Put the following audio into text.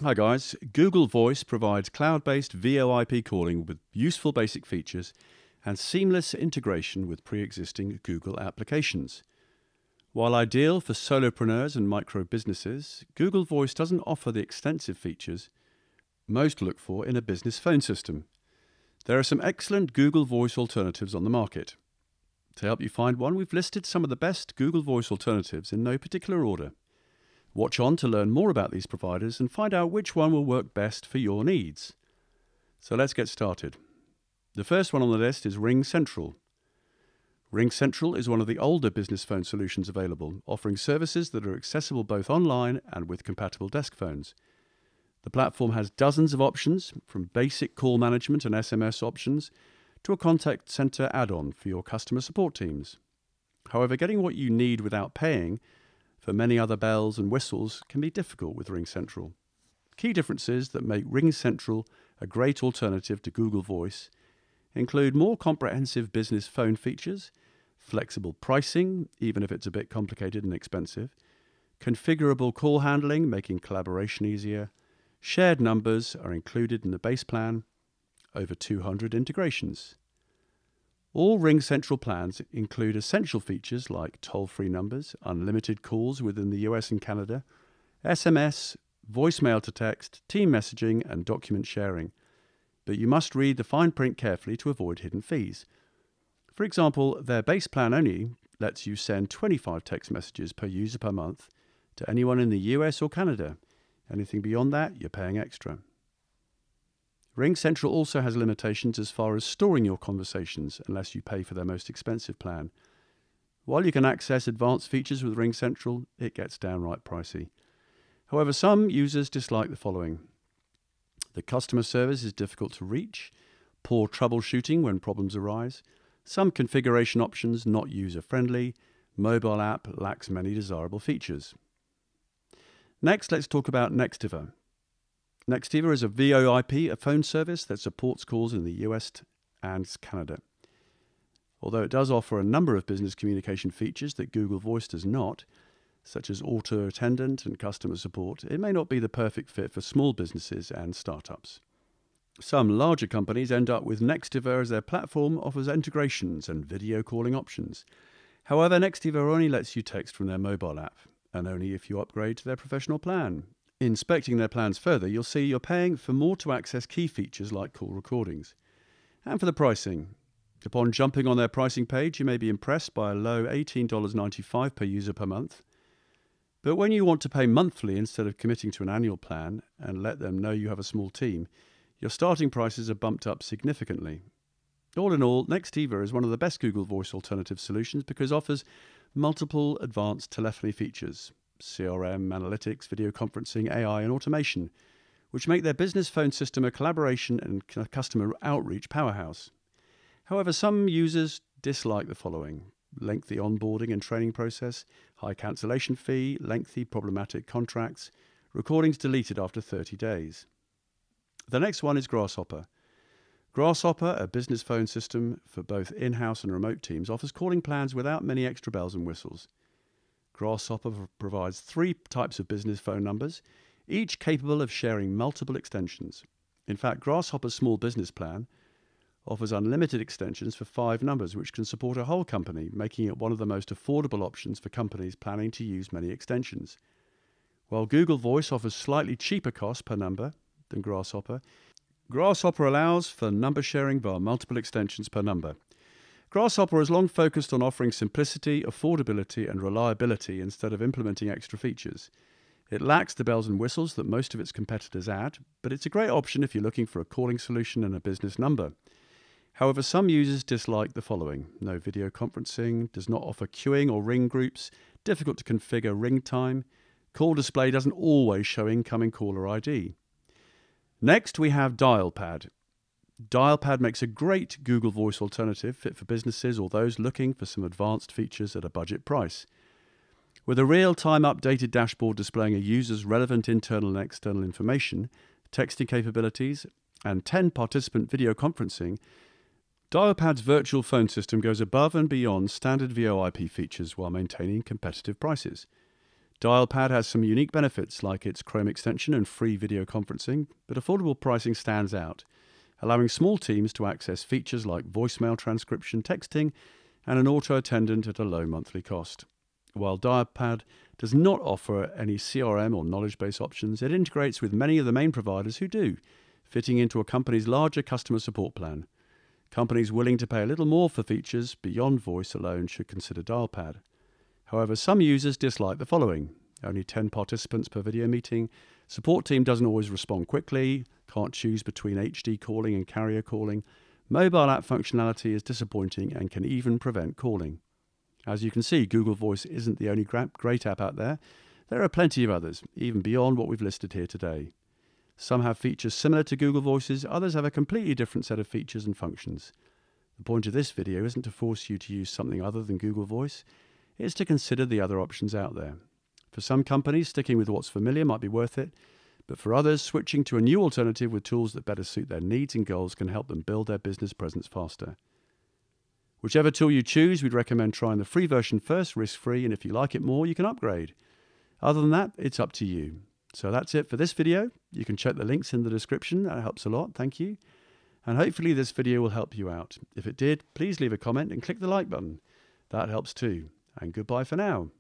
Hi guys, Google Voice provides cloud-based VoIP calling with useful basic features and seamless integration with pre-existing Google applications. While ideal for solopreneurs and micro businesses, Google Voice doesn't offer the extensive features most look for in a business phone system. There are some excellent Google Voice alternatives on the market. To help you find one, we've listed some of the best Google Voice alternatives in no particular order. Watch on to learn more about these providers and find out which one will work best for your needs. So let's get started. The first one on the list is RingCentral. RingCentral is one of the older business phone solutions available, offering services that are accessible both online and with compatible desk phones. The platform has dozens of options, from basic call management and SMS options to a contact center add-on for your customer support teams. However, getting what you need without paying for many other bells and whistles can be difficult with RingCentral. Key differences that make RingCentral a great alternative to Google Voice include more comprehensive business phone features, flexible pricing, even if it's a bit complicated and expensive, configurable call handling, making collaboration easier, shared numbers are included in the base plan, over 200 integrations. All RingCentral plans include essential features like toll-free numbers, unlimited calls within the US and Canada, SMS, voicemail to text, team messaging, and document sharing. But you must read the fine print carefully to avoid hidden fees. For example, their base plan only lets you send 25 text messages per user per month to anyone in the US or Canada. Anything beyond that, you're paying extra. RingCentral also has limitations as far as storing your conversations unless you pay for their most expensive plan. While you can access advanced features with RingCentral, it gets downright pricey. However, some users dislike the following. The customer service is difficult to reach, poor troubleshooting when problems arise, some configuration options not user-friendly, mobile app lacks many desirable features. Next, let's talk about Nextiva. Nextiva is a VoIP, a phone service that supports calls in the US and Canada. Although it does offer a number of business communication features that Google Voice does not, such as auto attendant and customer support, it may not be the perfect fit for small businesses and startups. Some larger companies end up with Nextiva as their platform offers integrations and video calling options. However, Nextiva only lets you text from their mobile app, and only if you upgrade to their professional plan. Inspecting their plans further, you'll see you're paying for more to access key features like call recordings. And for the pricing. Upon jumping on their pricing page, you may be impressed by a low $18.95 per user per month. But when you want to pay monthly instead of committing to an annual plan and let them know you have a small team, your starting prices are bumped up significantly. All in all, Nextiva is one of the best Google Voice alternative solutions because it offers multiple advanced telephony features, CRM, analytics, video conferencing, AI, and automation, which make their business phone system a collaboration and customer outreach powerhouse. However, some users dislike the following: lengthy onboarding and training process, high cancellation fee, lengthy problematic contracts, recordings deleted after 30 days. The next one is Grasshopper. Grasshopper, a business phone system for both in-house and remote teams, offers calling plans without many extra bells and whistles. Grasshopper provides 3 types of business phone numbers, each capable of sharing multiple extensions. In fact, Grasshopper's small business plan offers unlimited extensions for 5 numbers, which can support a whole company, making it one of the most affordable options for companies planning to use many extensions. While Google Voice offers slightly cheaper cost per number than Grasshopper, Grasshopper allows for number sharing via multiple extensions per number. Grasshopper has long focused on offering simplicity, affordability, and reliability instead of implementing extra features. It lacks the bells and whistles that most of its competitors add, but it's a great option if you're looking for a calling solution and a business number. However, some users dislike the following: no video conferencing, does not offer queuing or ring groups, difficult to configure ring time, call display doesn't always show incoming caller ID. Next, we have Dialpad. Dialpad makes a great Google Voice alternative fit for businesses or those looking for some advanced features at a budget price. With a real-time updated dashboard displaying a user's relevant internal and external information, texting capabilities, and 10 participant video conferencing, Dialpad's virtual phone system goes above and beyond standard VoIP features while maintaining competitive prices. Dialpad has some unique benefits like its Chrome extension and free video conferencing, but affordable pricing stands out, allowing small teams to access features like voicemail transcription, texting, and an auto attendant at a low monthly cost. While Dialpad does not offer any CRM or knowledge base options, it integrates with many of the main providers who do, fitting into a company's larger customer support plan. Companies willing to pay a little more for features beyond voice alone should consider Dialpad. However, some users dislike the following: only 10 participants per video meeting, support team doesn't always respond quickly, can't choose between HD calling and carrier calling, mobile app functionality is disappointing and can even prevent calling. As you can see, Google Voice isn't the only great app out there. There are plenty of others, even beyond what we've listed here today. Some have features similar to Google Voice's, others have a completely different set of features and functions. The point of this video isn't to force you to use something other than Google Voice, it's to consider the other options out there. For some companies, sticking with what's familiar might be worth it, but for others, switching to a new alternative with tools that better suit their needs and goals can help them build their business presence faster. Whichever tool you choose, we'd recommend trying the free version first, risk-free, and if you like it more, you can upgrade. Other than that, it's up to you. So that's it for this video. You can check the links in the description, that helps a lot, thank you. And hopefully this video will help you out. If it did, please leave a comment and click the like button. That helps too. And goodbye for now.